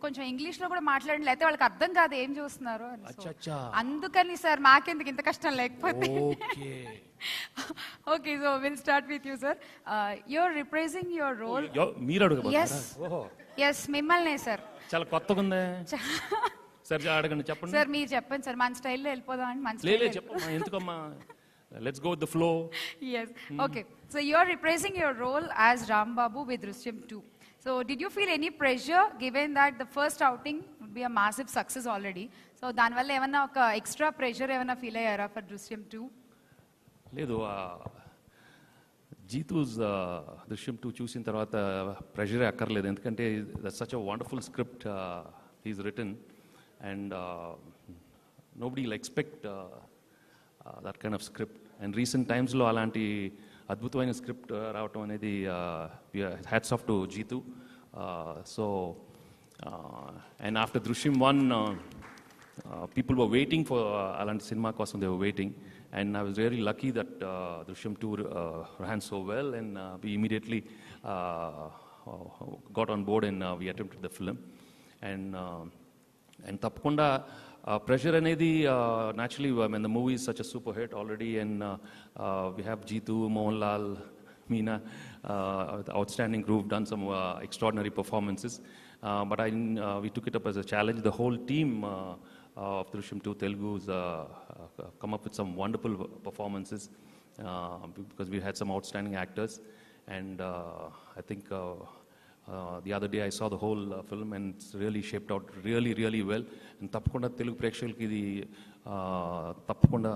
కొంచెం ఇంగ్లీష్ లో కూడా మాట్లాడండి, లేకపోతే వాళ్ళకి అర్థం కాదు ఏం చూస్తున్నారు అని. So, అచ్చా. అందుకని సార్ మాకెందుకు ఇంత కష్టం లేకపోతే. Okay. Okay, so will start with you sir. You are reprising your role. మీరు అడగబోతున్నారా? ఎస్ ఓహో, ఎస్, మిమ్మల్నే సార్. చాలా కొత్తగా ఉందే. సరే అడగండి, చెప్పండి. సార్ మీరు చెప్పండి సార్, మన స్టైల్లో వెళ్ళిపోదాం అని. మన లేదు చెప్పమ్మా, ఎందుకమ్మా, let's go with the flow. Yes. Okay. So you are reprising your role as Ram Babu with Drishyam 2. So did you feel any pressure given that the first outing would be a massive success already? So దానివల్ల ఏమన్నా ఒక extra pressure ఏమన్నా feel అయ్యారా for Drishyam 2? లేదు, జీతూస్ దృశ్యం 2 చూసిన తర్వాత ప్రెషరే అక్కర్లేదు, ఎందుకంటే that's such a wonderful script he's written and nobody will expect that kind of script. And recent టైమ్స్లో అలాంటి అద్భుతమైన స్క్రిప్ట్ రావటం అనేది hats off to Jeetu. So and after Drishyam 1 people were waiting for అలాంటి సినిమా కోసం, they were waiting. And I was really lucky that Drishyam 2 ran so well, and we immediately got on board and we attempted the film. And tappakunda pressure anedi naturally, I mean, the movie is such a super hit already, and we have Jeetu, Mohanlal, Meena, the outstanding group, done some extraordinary performances. But we took it up as a challenge. The whole team of Drishyam 2 Telugu's come up with some wonderful performances because we had some outstanding actors. And I think the other day I saw the whole film, and it's really shaped out really, really well. And tappakunda Telugu ప్రేక్షకులకి ఇది తప్పకుండా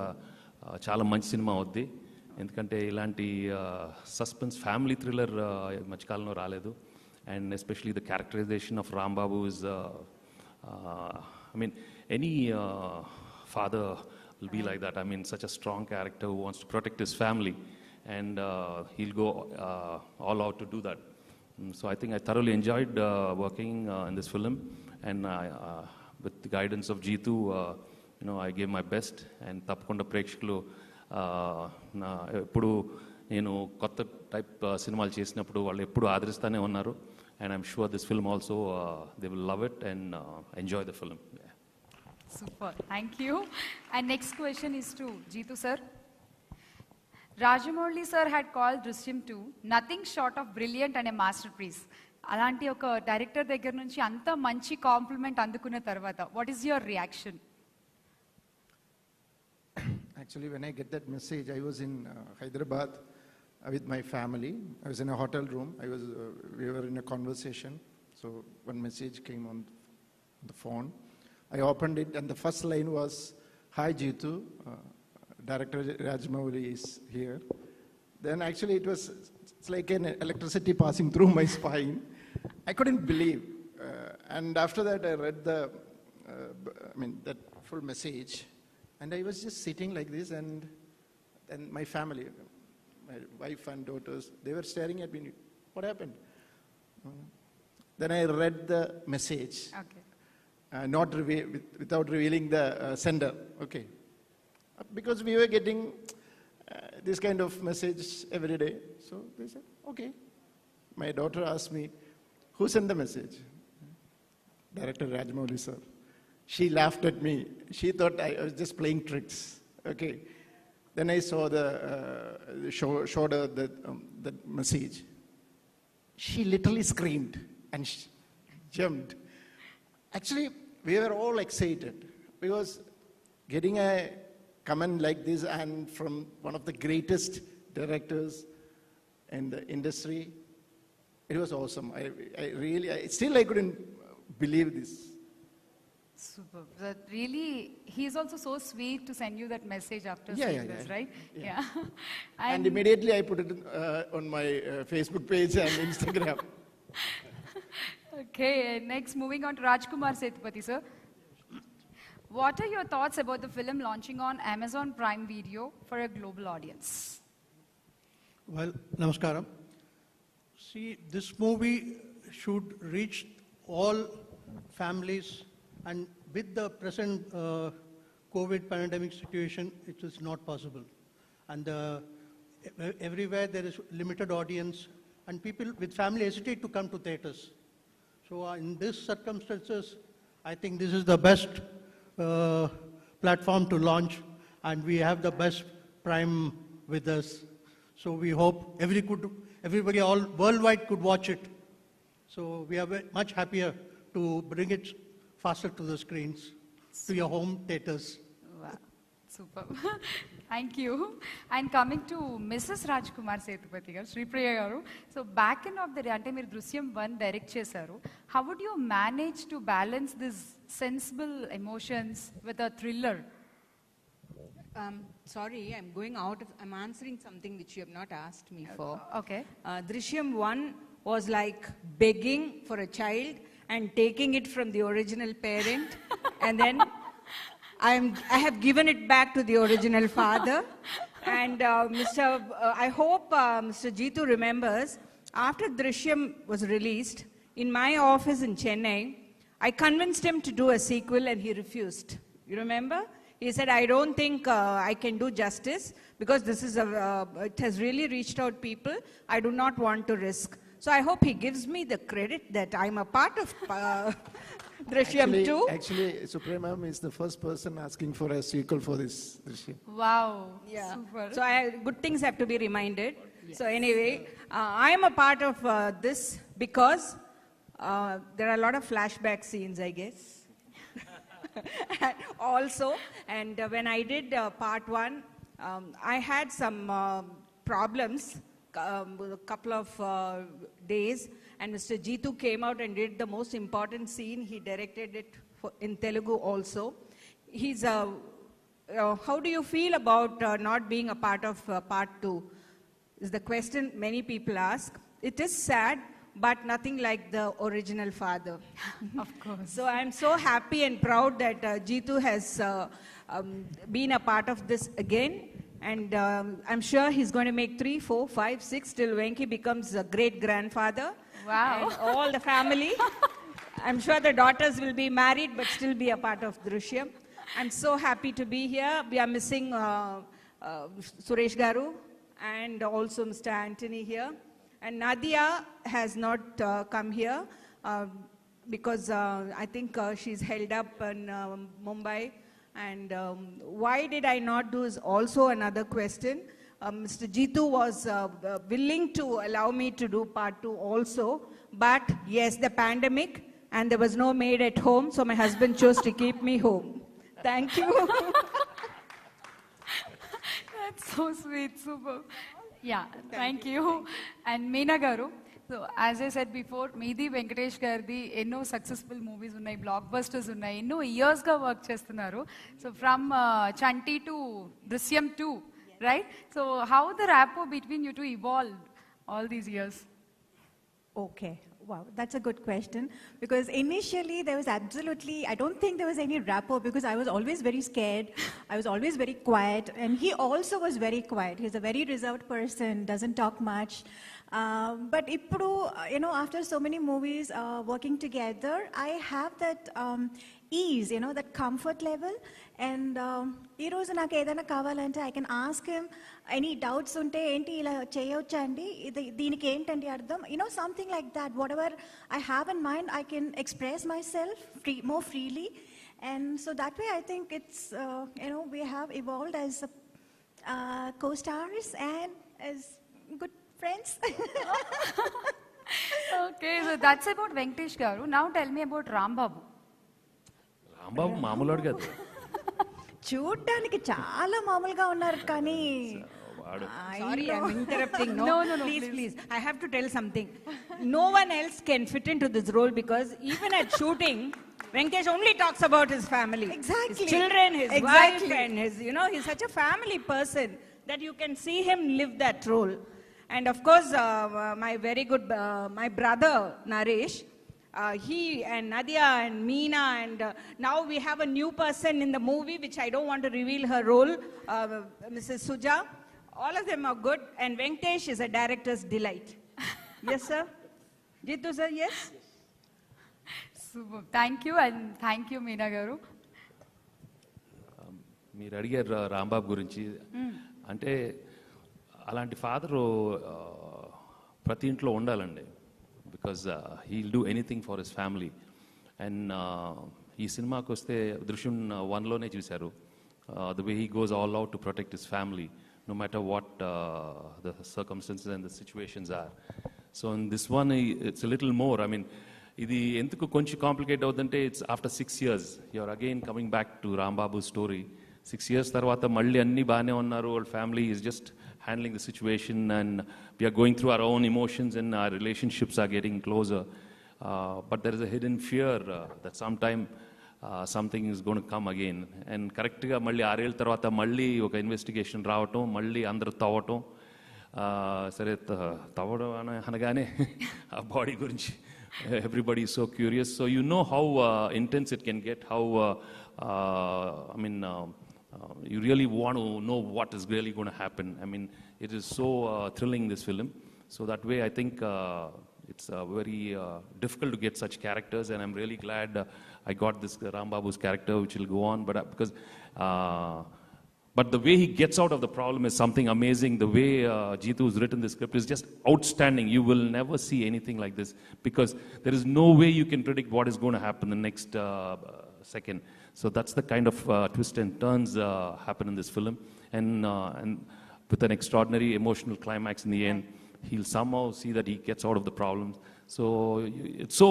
చాలా మంచి cinema అవుద్ది, ఎందుకంటే ఇలాంటి suspense family thriller మధ్యకాలంలో రాలేదు. And especially the characterization of Ram Babu is, I mean, any father will be like that. I mean, such a strong character who wants to protect his family, and he'll go all out to do that. So I think I thoroughly enjoyed working in this film, and with the guidance of Jeetu, I gave my best. And tappakunda ప్రేక్షకులు ఎప్పుడు నేను కొత్త type సినిమాలు చేసినప్పుడు వాళ్ళు ఎప్పుడు ఆదరిస్తూనే ఉన్నారు. And I'm sure this film also, they will love it and enjoy the film. Yeah. Super, thank you. And next question is to Jeetu sir. Rajamouli sir had called Drishyam 2 nothing short of brilliant and a masterpiece. అలాంటి ఒక director దగ్గర నుంచి అంత మంచి complement అందుకున్న తర్వాత what is your reaction? Actually, when I get that message, I was in Hyderabad with my family. I was in a hotel room. We were in a conversation. So one message came on the phone. I opened it, and the first line was, "Hi Jeetu, Director Rajamouli is here." Then actually it's like an electricity passing through my spine. I couldn't believe. And after that, I read that full message, and I was just sitting like this, and my family, my wife and daughters, they were staring at me. What happened? Then I read the message, Okay. Without revealing the sender. Okay, because we were getting this kind of message every day. So they said, okay. My daughter asked me, who sent the message? Director Rajamouli sir. She laughed at me. She thought I was just playing tricks. Okay. Then I saw showed her the message. She literally screamed and jumped. Actually, we were all excited because getting a comment like this, and from one of the greatest directors in the industry, it was awesome. Still I couldn't believe this. Super. That really, he's also so sweet to send you that message after seeing this, right? Yeah. And immediately I put it on my Facebook page and Instagram. Okay, next moving on to Rajkumar Sethupathi sir. What are your thoughts about the film launching on Amazon Prime Video for a global audience? Well, namaskaram. See, this movie should reach all families, and with the present COVID pandemic situation, it is not possible. And everywhere there is limited audience, and people with family hesitate to come to theaters. So So in these circumstances, I think this is the best platform to launch, and we have the best Prime with us. So we hope everybody all worldwide could watch it. So we are much happier to bring it faster to the screens, to your home theaters. Wow, super. Thank you. And coming to Mrs. Rajkumar Sethupathi garu, Sripriya garu. So back end of the day, ante meer Drishyam 1 direct chesaru. How would you manage to balance these sensible emotions with a thriller? Sorry, I'm going out of, I'm answering something which you have not asked me for. Okay. Drishyam 1 was like begging for a child and taking it from the original parent, and then I have given it back to the original father. And I hope Mr. Jeetu remembers, after Drishyam was released, in my office in Chennai, I convinced him to do a sequel and he refused. You remember? He said, I don't think I can do justice because this is it has really reached out people. I do not want to risk. So I hope he gives me the credit that I'm a part of Drishyam 2. Actually, Supriya ma'am is the first person asking for a sequel for this Drishyam. Wow. Yeah. Super. So good things have to be reminded. Yes. So anyway, I am a part of this because there are a lot of flashback scenes, I guess. Also, and when I did part 1, I had some problems, a couple of days, and Mr. Jeetu came out and did the most important scene. He directed it in Telugu also. He's how do you feel about not being a part of part 2? Is the question many people ask. It is sad, but nothing like the original father. Of course. So I'm so happy and proud that Jeetu has been a part of this again. And I'm sure he's going to make 3, 4, 5, 6 till Venki becomes a great grandfather. Wow. And all the family. I'm sure the daughters will be married but still be a part of Drishyam. I'm so happy to be here. We are missing Suresh Garu and also Mr. Anthony here. And Nadia has not come here because I think she's held up in Mumbai. And why did I not do is also another question. Mr. Jeetu was willing to allow me to do part 2 also. But yes, the pandemic, and there was no maid at home, so my husband chose to keep me home. Thank you. That's so sweet, super. Yeah, thank you. And Meena Garu, so as I said before, Meedi Venkatesh Gardi, enno successful movies unnai, blockbusters unnai, enno years ga work chestunaru. So from Chanti to Drishyam 2, right? So how the rapport between you two evolved all these years? Okay. Wow, that's a good question. Because initially there was absolutely, I don't think there was any rapport because I was always very scared. I was always very quiet. And he also was very quiet. He's a very reserved person, doesn't talk much. But ippudu, after so many movies working together, I have that ease, that comfort level. And ee roju naaku edaina kavalante I can ask him any doubts unte enti ila cheyocha andi deeniki entandi ardham, something like that. Whatever I have in mind, I can express myself more freely. And so that way I think it's we have evolved as co-stars and as good friends. Okay, so that's about Venkatesh Garu. Now tell me about Rambabu. Rambabu మామూలుడు కదా చూడ్డానికి చాలా మామూలుగా ఉన్నారు కానీ Sorry, I'm interrupting. No, Please. I have to tell something. No one else can fit into this role because even at shooting, Venkatesh only talks about his family. Exactly. His children, his Exactly. wife, and his, he's such a family person that you can see him live that role. And of course, my very good, my brother, Naresh, he and Nadia and Meena, and now we have a new person in the movie, which I don't want to reveal her role, Mrs. Suja. All of them are good, and Venkatesh is a director's delight. Yes, sir? Jeetu, sir, yes? Super. Thank you, and thank you, Meena Garu. మీరు అడిగారు రాంబాబు గురించి. అంటే అలాంటి father ప్రతి ఇంట్లో ఉండాలండి. because he'll do anything for his family. And ఈ సినిమాకి వస్తే దృశ్యం వన్లోనే చూశారు the way he goes all out to protect his family, no matter what the circumstances and the situations are. So in this one, it's a little more. I mean, ఇది ఎందుకు కొంచెం complicate అవుతుందంటే it's after 6 years you are again coming back to Rambabu story. 6 years తర్వాత మళ్ళీ అన్నీ బాగానే ఉన్నారు, వాళ్ళ family is just handling the situation and we are going through our own emotions and our relationships are getting closer. But there is a hidden fear that sometime something is going to come again. And కరెక్ట్గా మళ్ళీ 6 ఏళ్ళ తర్వాత మళ్ళీ ఒక investigation రావటం, మళ్ళీ అందరూ తవ్వటం. సరే తవ్వడం అనగానే ఆ బాడీ గురించి everybody is so curious. So you know how intense it can get, how, I mean, you really want to know what is really going to happen. I mean, it is so thrilling, this film. So that way, I think it's very difficult to get such characters, and I'm really glad I got this Rambabu's character, which will go on. But but the way he gets out of the problem is something amazing. The way Jeetu has written the script is just outstanding. You will never see anything like this, because there is no way you can predict what is going to happen the next second. So that's the kind of twists and turns happen in this film. And with an extraordinary emotional climax in the end, he'll somehow see that he gets out of the problems. So it's so,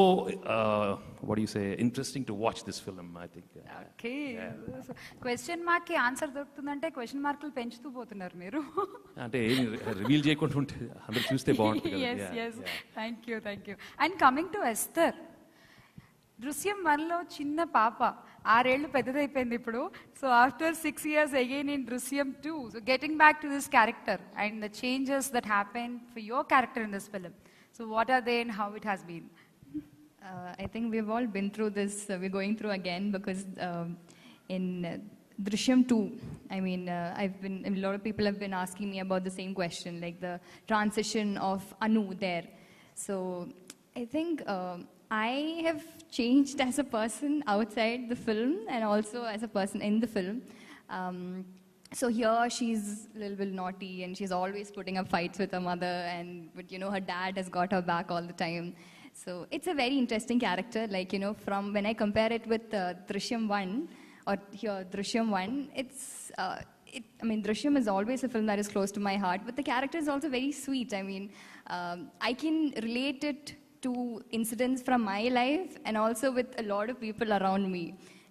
what do you say, interesting to watch this film, I think. Okay, question మార్క్కి answer దొరుకుతుందంటే question మార్కులు పెంచుతూ పోతున్నారు మీరు. అంటే reveal చేయకుండా ఉంటే అందరూ చూస్తే బాగుంటుంది ఎస్ కదా. Yes, thank you. And coming to Esther, Drishyam 1లో చిన్న పాప 6 ఏళ్ళు పెద్దదైపోయింది ఇప్పుడు. So after 6 years again in Drishyam 2, so getting back to this character and the changes that happen for your character in this film. So what are they and how it has been? I think we've all been through this. We're going through again because in Drishyam 2, I mean, a lot of people have been asking me about the same question, like the transition of Anu there. So I think I have changed as a person outside the film and also as a person in the film. So here she's a little bit naughty and she's always putting up fights with her mother, but you know, her dad has got her back all the time. So it's a very interesting character. Like, you know, from when I compare it with Drishyam 1 or here Drishyam 1, I mean, Drishyam is always a film that is close to my heart, but the character is also very sweet. I mean, I can relate it to incidents from my life and also with a lot of people around me.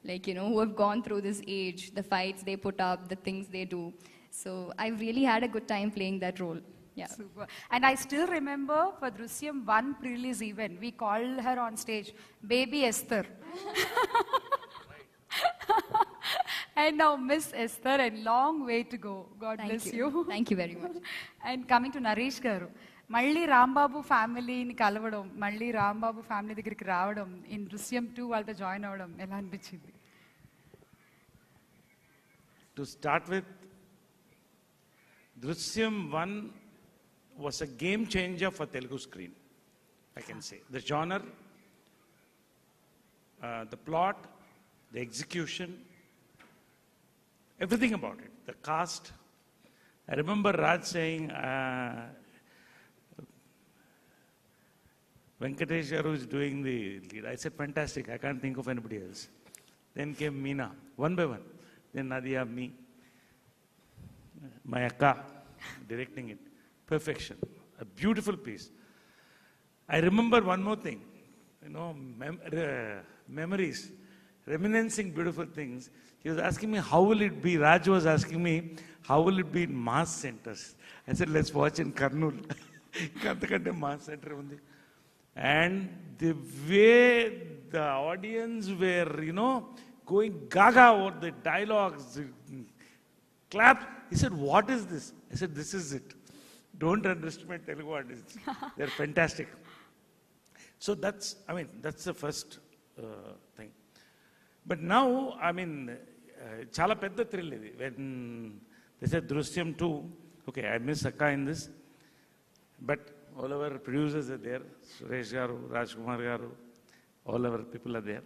Like, you know, who have gone through this age, the fights they put up, the things they do. So I've really had a good time playing that role. Yeah. Super. And I still remember for Drishyam 1 pre-release event, we called her on stage Baby Esther. And now Miss Esther, and long way to go. God bless you. Thank you very much. And coming to Naresh garu, మళ్ళీ రాంబాబు ఫ్యామిలీని కలవడం, మళ్ళీ Rambabu family దగ్గరికి రావడం, in Drishyam 2 వాళ్ళతో join అవ్వడం ఎలా అనిపించింది? To start with, Drishyam 1 was a game changer for Telugu screen, I can say. The genre, the plot, the execution, everything about it. The cast. I remember Raj saying, Venkatesh Garu is doing the lead. I said, fantastic, I can't think of anybody else. Then came Meena, one by one. Then Nadia, me, my Akka, directing it. Perfection. A beautiful piece. I remember one more thing, you know, memories, reminiscing beautiful things. He was asking me, how will it be? Raj was asking me, how will it be in mass centers? I said, let's watch in Kurnool. Kantakante mass center undi. And the way the audience were, you know, going gaga over the dialogues, clap. He said, what is this? I said, this is it. Don't underestimate Telugu audience. They're fantastic. So that's, I mean, that's the first thing. But now, I mean, chala pedda thrill idi. When they said Drishyam 2, okay, I miss Akka in this, but all our producers are there, Suresh Garu, Rajkumar Garu, all our people are there.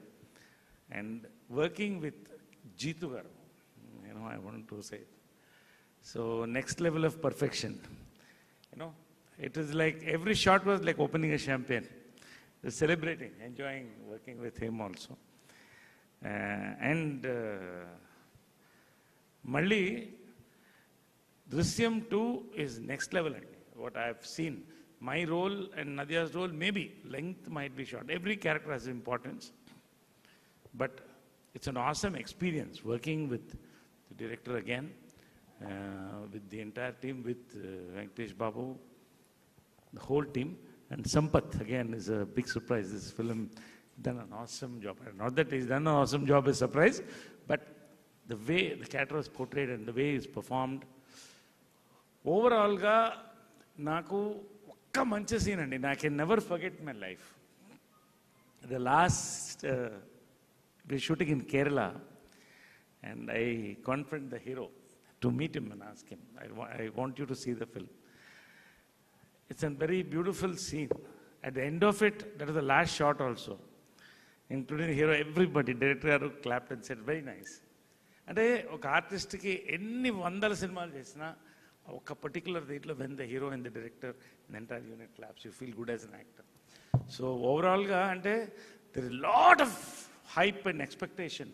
And working with Jeetu Garu, you know, I want to say it. So next level of perfection. You know, it is like every shot was like opening a champagne. celebrating, enjoying working with him also. And Malli, Drishyam 2 is next level. What I have seen, my role and Nadia's role, maybe length might be short. Every character has importance, but it's an awesome experience working with the director again, with the entire team, with Venkatesh Babu, the whole team, and Sampath again is a big surprise. This film done an awesome job. Not that he's done an awesome job is surprise, but the way the character was portrayed and the way he's performed. Overall ga naku okka manchi scene andi. I can never forget my life. The last we're shooting in Kerala, and I confront the hero to meet him and ask him, I want you to see the film. It's a very beautiful scene. At the end of it, that is the last shot also. Including the hero, everybody, director clapped and said, very nice. And ఒక ఆర్టిస్ట్కి ఎన్ని వందల సినిమాలు చేసినా ఒక particular దీంట్లో when the hero and the director and the entire unit claps, you feel good as an actor. So ఓవరాల్గా అంటే there is a lot of hype and expectation.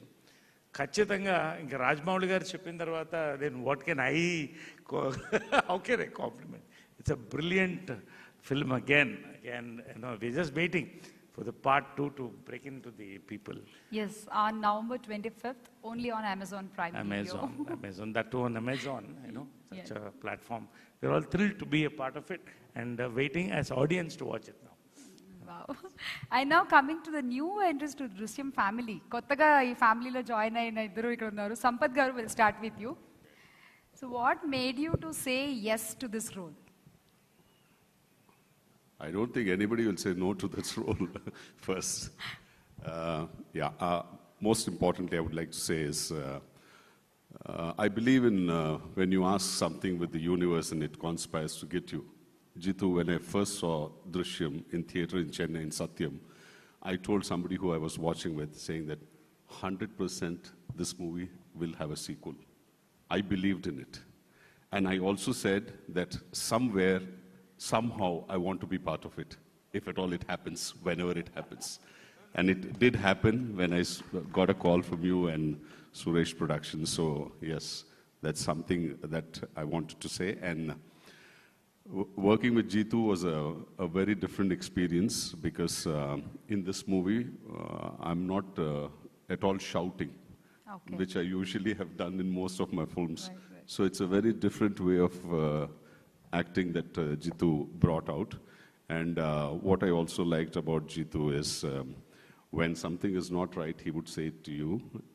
ఖచ్చితంగా ఇంకా రాజమౌళి గారు చెప్పిన తర్వాత then what can I, how can I compliment? It's a brilliant film again, we're just waiting for the part 2 to break into the people. Yes, on November 25th, only on Amazon Prime Video. Amazon, that too on Amazon, such a platform. We're all thrilled to be a part of it and waiting as audience to watch it now. Wow. And now coming to the new entrance to Drishyam family. Kottaga ee family lo join ayina iddaru ikkada unnaru. Sampath garu, will start with you. So what made you to say yes to this role? I don't think anybody will say no to this role first. Most importantly, I would like to say is, I believe in when you ask something with the universe and it conspires to get you. Jitu, when I first saw Drishyam in theatre in Chennai, in Satyam, I told somebody who I was watching with, saying that 100% this movie will have a sequel. I believed in it. And I also said that somewhere, somehow I want to be part of it, if at all it happens, whenever it happens. And it did happen when I got a call from you and Suresh Productions. So yes, that's something that I wanted to say. And working with Jitu was a very different experience because in this movie, I'm not at all shouting, which I usually have done in most of my films. Right. So it's a very different way of acting that Jitu brought out. And what I also liked about Jitu is when something is not right, he would say it to you.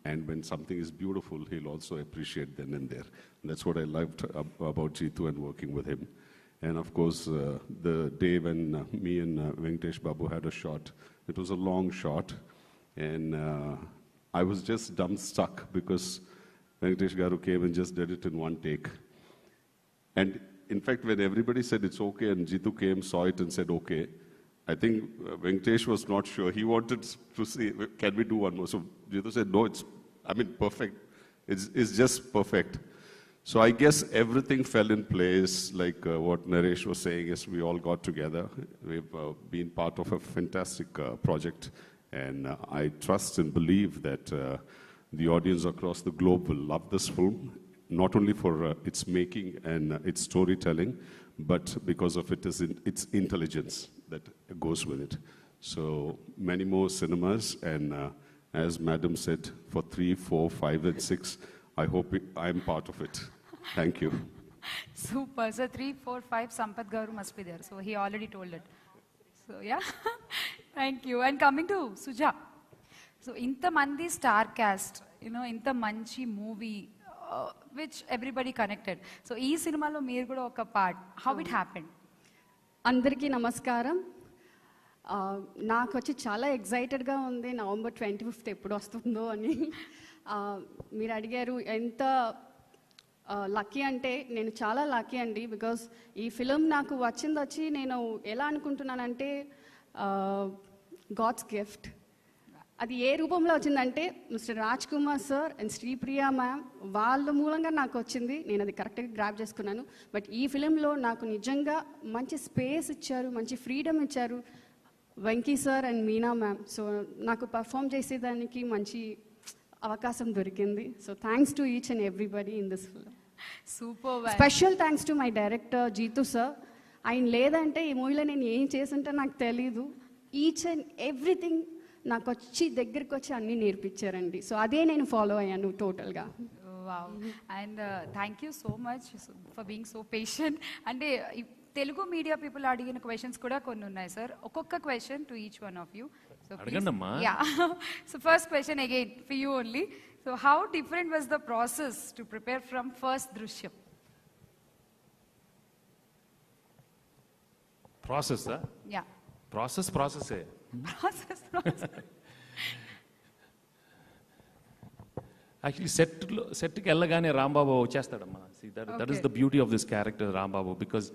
And when something is beautiful, he'll also appreciate then and there. And that's what I liked about Jitu and working with him. And of course, the day when me and Venkatesh Babu had a shot, it was a long shot. And I was just dumbstruck because Venkatesh Garu came and just did it in one take. And in fact, when everybody said it's okay and Jitu came, saw it and said okay, I think Venkatesh was not sure. He wanted to see, can we do one more? So Jitu said, no, perfect. It's just perfect. So I guess everything fell in place, like what Naresh was saying, is we all got together. We've been part of a fantastic project. And I trust and believe that the audience across the globe will love this film. Not only for its making and its storytelling, but because of its intelligence that goes with it. So many more cinemas, and as Madam said, for 3, 4, 5, and 6, I hope I'm part of it. Thank you. Super. So 3, 4, 5, Sampath Garu must be there. So he already told it. So yeah, thank you. And coming to Suja. So inta mandi star cast, inta manchi movie. Which everybody connected. So, ee cinema lo meer kuda oka part. How it happened? అందరికీ నమస్కారం. నాకు వచ్చి చాలా ఎక్సైటెడ్గా ఉంది November 25th ఎప్పుడు వస్తుందో అని. మీరు అడిగారు ఎంత లక్కీ అంటే నేను చాలా లక్కీ అండి. బికాస్ ఈ ఫిలిం నాకు వచ్చి నేను ఎలా అనుకుంటున్నానంటే గాడ్స్ గిఫ్ట్. అది ఏ రూపంలో వచ్చిందంటే mister Raj Kumar sir and Sripriya ma'am వాళ్ళ మూలంగా నాకు వచ్చింది. నేను అది కరెక్ట్గా గ్రాప్ చేసుకున్నాను. బట్ ఈ ఫిలింలో నాకు నిజంగా మంచి స్పేస్ ఇచ్చారు, మంచి ఫ్రీడమ్ ఇచ్చారు. Venky sir and Meena ma'am. So నాకు పర్ఫామ్ చేసేదానికి మంచి అవకాశం దొరికింది. So thanks to each and everybody in this film. Super. Special thanks to my director Jitu sir. ఆయన లేదంటే ఈ మూవీలో నేను ఏం చేస్తుంటే నాకు తెలీదు. ఈచ్ అండ్ ఎవ్రీథింగ్ నాకు వచ్చి దగ్గరికి వచ్చి అన్నీ నేర్పించారండి. సో అదే నేను ఫాలో అయ్యాను టోటల్గా. Wow. And thank you so much for being so patient. అంటే తెలుగు మీడియా పీపుల్ అడిగిన క్వశ్చన్స్ కూడా కొన్ని ఉన్నాయి సార్. ఒక్కొక్క question to each one of you. అడగండమ్మా. Yeah. So first question again for you only. So how different was the process to prepare from first Drishyam? Process yeah. ప్రాసెసే. Actually సెట్కి వెళ్ళగానే రాంబాబు వచ్చేస్తాడమ్మా. That is the beauty of this character Rambabu, because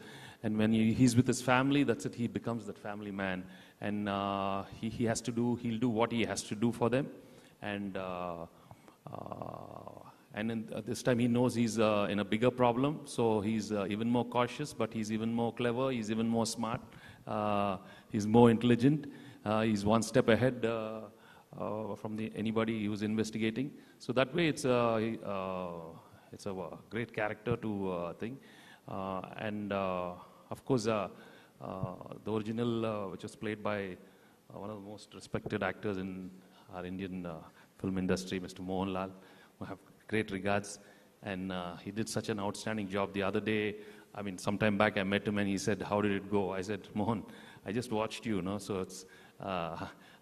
and when he's with his family, that's it, he becomes that family man, and he has to do, he'll do what he has to do for them, and this time he knows he's in a bigger problem, so he's even more cautious, but he's even more clever, he's even more smart, he's more intelligent, he's one step ahead from anybody who's investigating. So that way it's a great character to think. And of course the original which was played by one of the most respected actors in our Indian film industry, Mr. Mohanlal. I have great regards, and he did such an outstanding job. The other day, I mean, sometime back I met him and he said, "How did it go?" I said, "Mohan, I just watched you, so it's,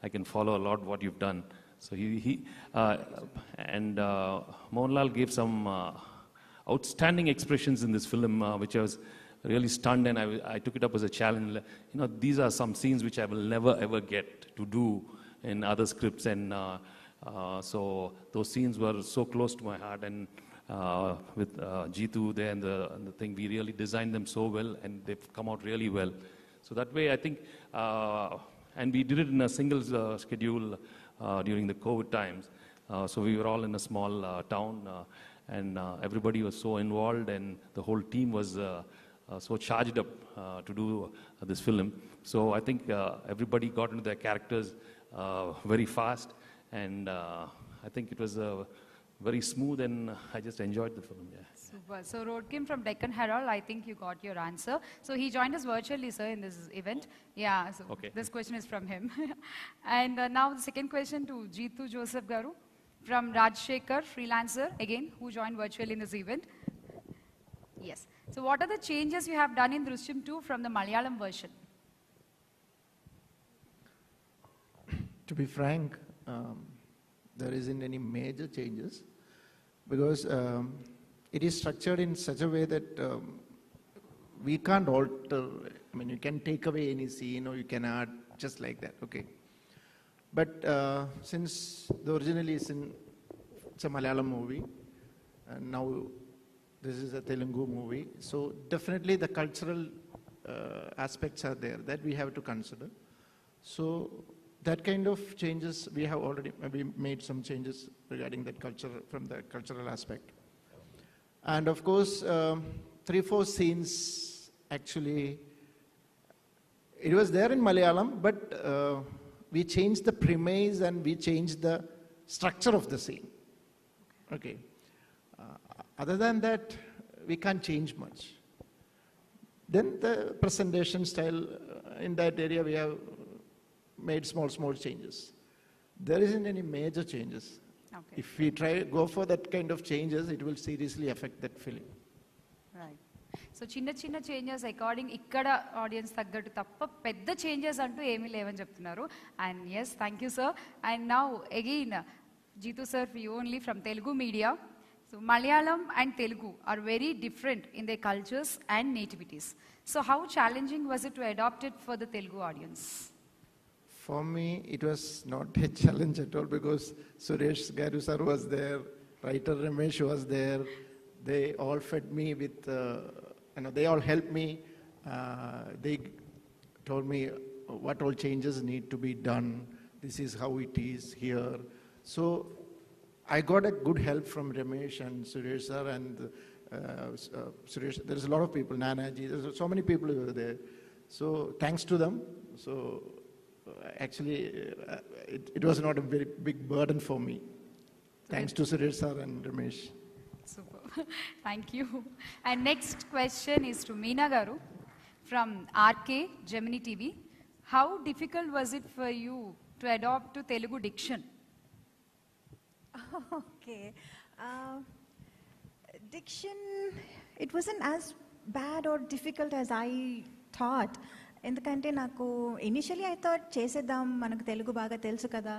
I can follow a lot what you've done." So Mohanlal gave some outstanding expressions in this film, which I was really stunned, and I took it up as a challenge. These are some scenes which I will never ever get to do in other scripts, and so those scenes were so close to my heart, and with Jeetu there and the thing, we really designed them so well, and they've come out really well. So that way I think, and we did it in a single schedule during the COVID times, so we were all in a small town, and everybody was so involved, and the whole team was so charged up to do this film. So I think everybody got into their characters very fast, and I think it was very smooth, and I just enjoyed the film. Yeah. Super. So Rodkin from Deccan Herald, I think you got your answer. So he joined us virtually, sir, in this event. Yeah, so Okay. this question is from him. And now the second question to Jeetu Joseph Garu from Rajshekhar, freelancer, again, who joined virtually in this event. Yes. So what are the changes you have done in Drishyam 2 from the Malayalam version? To be frank, there isn't any major changes, because it is structured in such a way that we can't alter. I mean, you can take away any scene or you can add just like that, okay? But since the originally it's a Malayalam movie, and now this is a Telugu movie, so definitely the cultural aspects are there that we have to consider. So that kind of changes, we have already maybe made some changes regarding that culture, from the cultural aspect. And of course, 3-4 scenes, actually, it was there in Malayalam, but we changed the premise and we changed the structure of the scene. Okay. Other than that, we can't change much. Then the presentation style, in that area we have made small changes. There isn't any major changes. Okay. If we go for that kind of changes, it will seriously affect that film. Right. So చిన్న changes according ఇక్కడ audience తగ్గట్టు తప్ప పెద్ద changes అంటూ ఏమీ లేవని చెప్తున్నారు. And yes, thank you sir. And now again Jeetu sir, for you only from Telugu media. So Malayalam and Telugu are very different in their cultures and nativities. So how challenging was it to adopt it for the Telugu audience? For me, it was not a challenge at all, because Suresh Garu sir was there, writer Ramesh was there. They all fed me with, they all helped me. They told me what all changes need to be done. This is how it is here. So I got a good help from Ramesh and Suresh sir, and Suresh. There's a lot of people, Nanaji. There's so many people who were there. So thanks to them. So actually, it was not a very big burden for me. Thanks to Suresh sir and Ramesh. Super. Thank you. And next question is to Meena Garu from RK, Gemini TV. How difficult was it for you to adopt to Telugu diction? Okay. Diction, it wasn't as bad or difficult as I thought. ఎందుకంటే నాకు initially I thought చేసేద్దాం, మనకు తెలుగు బాగా తెలుసు కదా,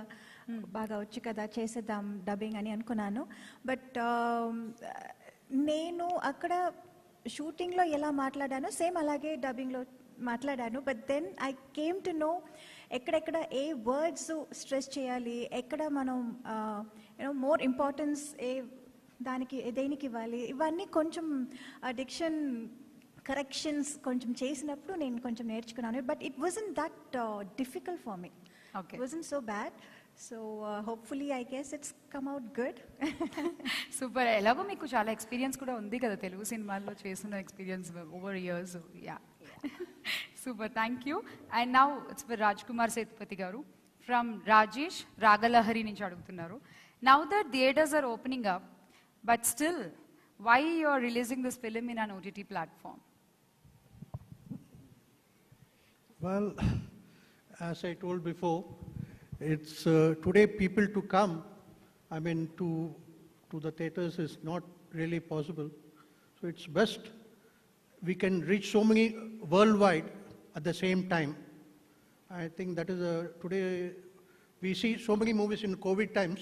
బాగా వచ్చు కదా, చేసేద్దాం డబ్బింగ్ అని అనుకున్నాను. బట్ నేను అక్కడ షూటింగ్లో ఎలా మాట్లాడానో సేమ్ అలాగే డబ్బింగ్లో మాట్లాడాను. But then I came to know ఎక్కడెక్కడ ఏ వర్డ్స్ స్ట్రెస్ చేయాలి, ఎక్కడ మనం యూనో మోర్ ఇంపార్టెన్స్ దానికి దేనికి ఇవ్వాలి, ఇవన్నీ కొంచెం డిక్షన్ కరెక్షన్స్ కొంచెం చేసినప్పుడు నేను కొంచెం నేర్చుకున్నాను. But it wasn't that difficult for me. It wasn't so bad. So hopefully I guess it's come out good. Super. ఎలాగో మీకు చాలా ఎక్స్పీరియన్స్ కూడా ఉంది కదా తెలుగు సినిమాల్లో చేసిన experience over years. Yeah, super. Thank you. And now it's for Raj Kumar Sethupathi garu from Rajesh Ragalahari నుంచి అడుగుతున్నారు. Now that theatres are opening up, but still why you are releasing this film in an OTT platform? Well, as I told before, it's today people to come, I mean to the theaters is not really possible. So it's best we can reach so many worldwide at the same time. I think that is today we see so many movies in COVID times.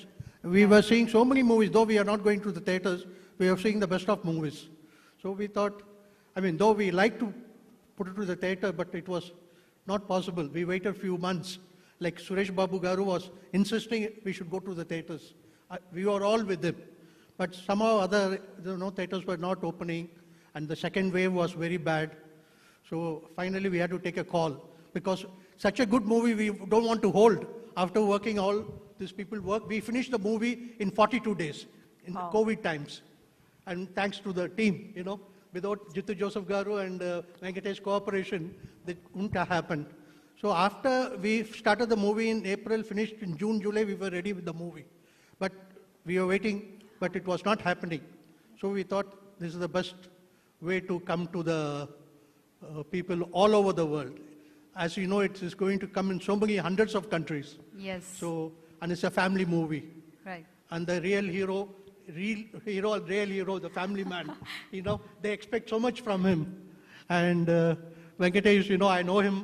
We were seeing so many movies, though we are not going to the theaters, we are seeing the best of movies. So we thought, I mean, though we like to put it to the theater, but it was not possible. We waited a few months. Like Suresh Babu Garu was insisting we should go to the theaters. We were all with him. But somehow other theaters were not opening, and the second wave was very bad. So finally we had to take a call, because such a good movie we don't want to hold. After working all these people work, we finished the movie in 42 days in the COVID times. And thanks to the team, without Jittu Joseph Garu and Venkatesh cooperation, that wouldn't have happened. So after we started the movie in April, finished in June, July, we were ready with the movie. But we were waiting, but it was not happening. So we thought this is the best way to come to the people all over the world. As you know, it is going to come in so many hundreds of countries. Yes. So, and it's a family movie. Right. And the real hero, the family man, they expect so much from him. And Venkatesh, I know him.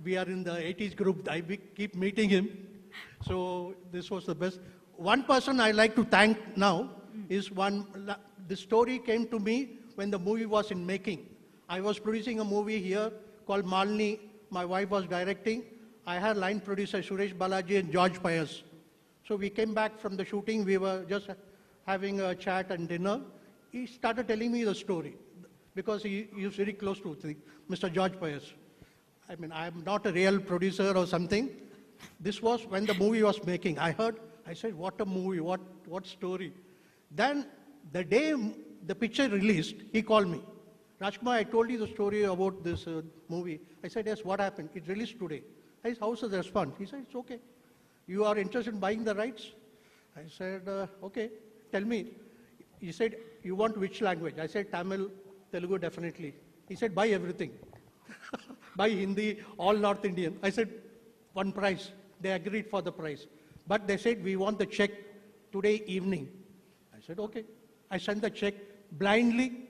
We are in the 80s group. I keep meeting him. So this was the best. One person I like to thank now is the story came to me when the movie was in making. I was producing a movie here called Malini. My wife was directing. I had line producer Suresh Balaji and George Pius. So we came back from the shooting. We were just having a chat and dinner. He started telling me the story, because he is very close to Mr. George Pius. I mean, I'm not a real producer or something. This was when the movie was making. I said, what a movie, what story. Then the day the picture released, he called me. Rajkumar, I told you the story about this movie. I said, yes, what happened? It released today. I said, how's the response? He said, it's okay. You are interested in buying the rights? I said, okay, tell me. He said, you want which language? I said, Tamil, Telugu, definitely. He said, buy everything. Buy Hindi, all North Indian. I said, one price. They agreed for the price. But they said, we want the check today evening. I said, okay. I sent the check blindly.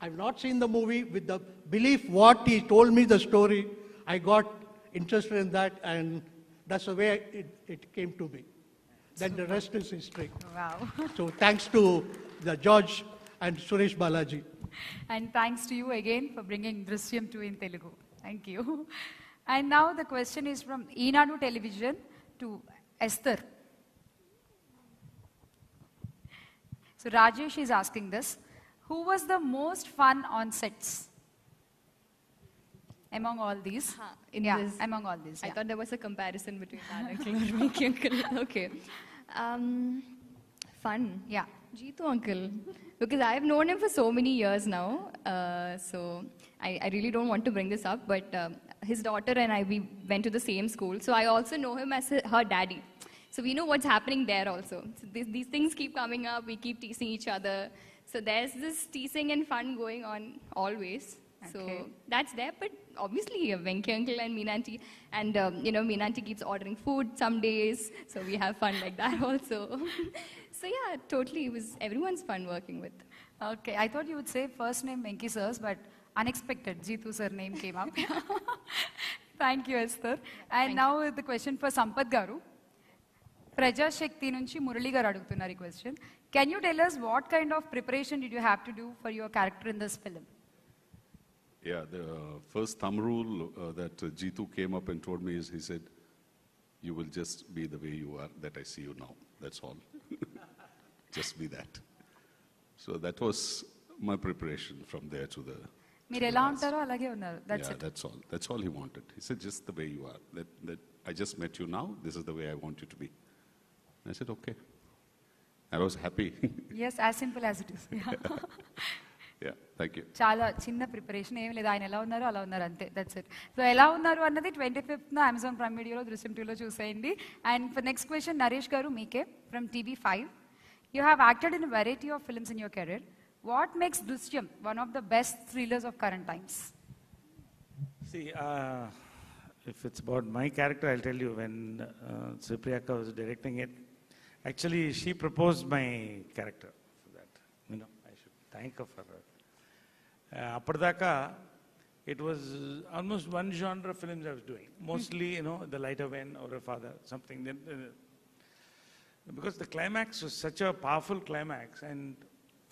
I've not seen the movie. With the belief what he told me the story, I got interested in that, and that's the way it came to me. Then the rest is history. Wow. So thanks to the George and Suresh Balaji. And thanks to you again for bringing Drishyam 2 in Telugu. Thank you. And now the question is from Eenadu Television to Esther. So Rajesh is asking this. Who was the most fun on sets? Among all these? Among all these. I thought there was a comparison between that uncle or Vicky uncle. Okay. Fun. Yeah. Jeetu uncle. Because I've known him for so many years now. So I really don't want to bring this up, but his daughter and I, we went to the same school. So I also know him as her daddy. So we know what's happening there also. So these things keep coming up, we keep teasing each other. So there's this teasing and fun going on always. Okay. So that's there, but obviously Venky uncle and Meena auntie, and Meena auntie keeps ordering food some days, so we have fun like that also. So yeah, totally, it was everyone's fun working with. Okay, I thought you would say first name Venki sirs, but unexpected, Jeetu sir name came up. Thank you, Esther. And now the question for Sampath Garu. Prajashakti nunchi Murali garu adugutunnaru ee question. Can you tell us what kind of preparation did you have to do for your character in this film? Yeah, the first thumb rule that Jeetu came up and told me is, he said, you will just be the way you are, that I see you now. That's all. Just be that. So that was my preparation from there to the... మీరు ఎలా ఉంటారో అలాగే ఉన్నారు. That's yeah, it. that's all. That's all he wanted. He said, just the way you are. That I just met you now. This is the way I want you to be. And I said, okay. I was happy. Yes, as simple as it is. Yeah, thank you. చాలా చిన్న preparation ఏం లేదు, ఆయన ఎలా ఉన్నారో అలా ఉన్నారు అంతే, దట్స్ ఇట్. సో ఎలా ఉన్నారు అన్నది 25th అమెజాన్ ప్రైమ్ వీడియోలో దృశ్యం 2లో చూసేయండి. And for next question Naresh గారు మీకే from TV5. You have acted in variety of films in your career. What makes దృశ్యం one of the best thrillers of current times? See, if it's about my character, I'll tell you, when Supriyaka was directing it, actually she proposed my character for that. I should thank her for her. Appadaka, it was almost one genre of films I was doing. Mostly, The Light of N or A Father, something. Because the climax was such a powerful climax, and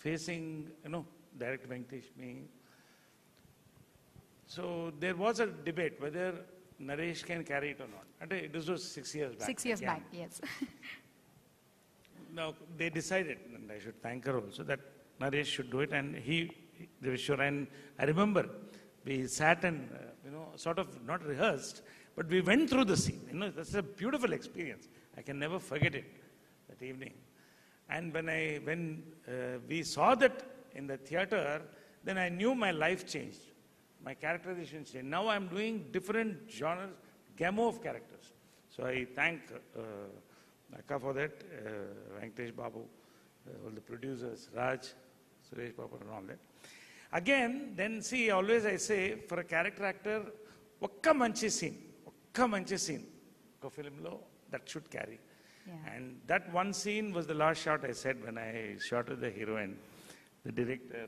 facing, direct Venkatesh, me. So there was a debate whether Naresh can carry it or not. And this was 6 years back. 6 years again. back, yes. Now they decided, and I should thank her also, that Naresh should do it, and they were sure. And I remember we sat and sort of not rehearsed, but we went through the scene. That's a beautiful experience. I can never forget it that evening. And when we saw that in the theater, then I knew my life changed. My characterization changed. Now I'm doing different genres, gamut of characters. So I thank Akka for that, Venkatesh Babu, all the producers, Raj, Suresh Babu and all that. Again, then see, always I say, for a character actor, ఒక్క మంచి scene, ఒక filmలో that should carry. Yeah. And that one scene was the last shot I said when I shot with the heroine, the director.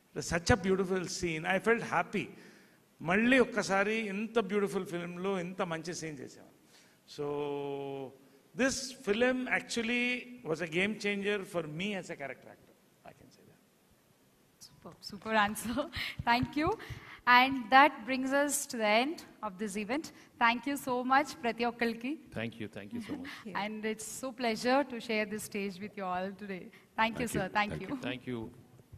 It was such a beautiful scene. I felt happy. మళ్ళీ ఒక్కసారి ఇంత beautiful ఫిల్మ్లో ఇంత మంచి scene చేసాం. So this film actually was a game changer for me as a character actor. I can say that. Super answer. Thank you. And that brings us to the end of this event. Thank you so much, Prati Okkalki. Thank you so much. And it's so pleasure to share this stage with you all today. Thank you, sir. Thank you.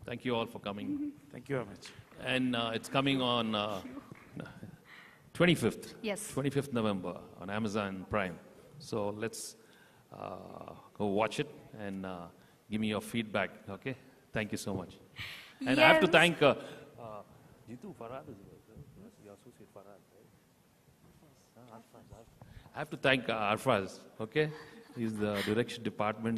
Thank you all for coming. Thank you very much. And it's coming on 25th. Yes. 25th November on Amazon Prime. So let's go watch it and give me your feedback, okay? Thank you so much. And I have to Yes. thank Jeetu Farhad, your associate Farhad, right? Arfaz. I have to thank Arfaz, okay? He's the direction department.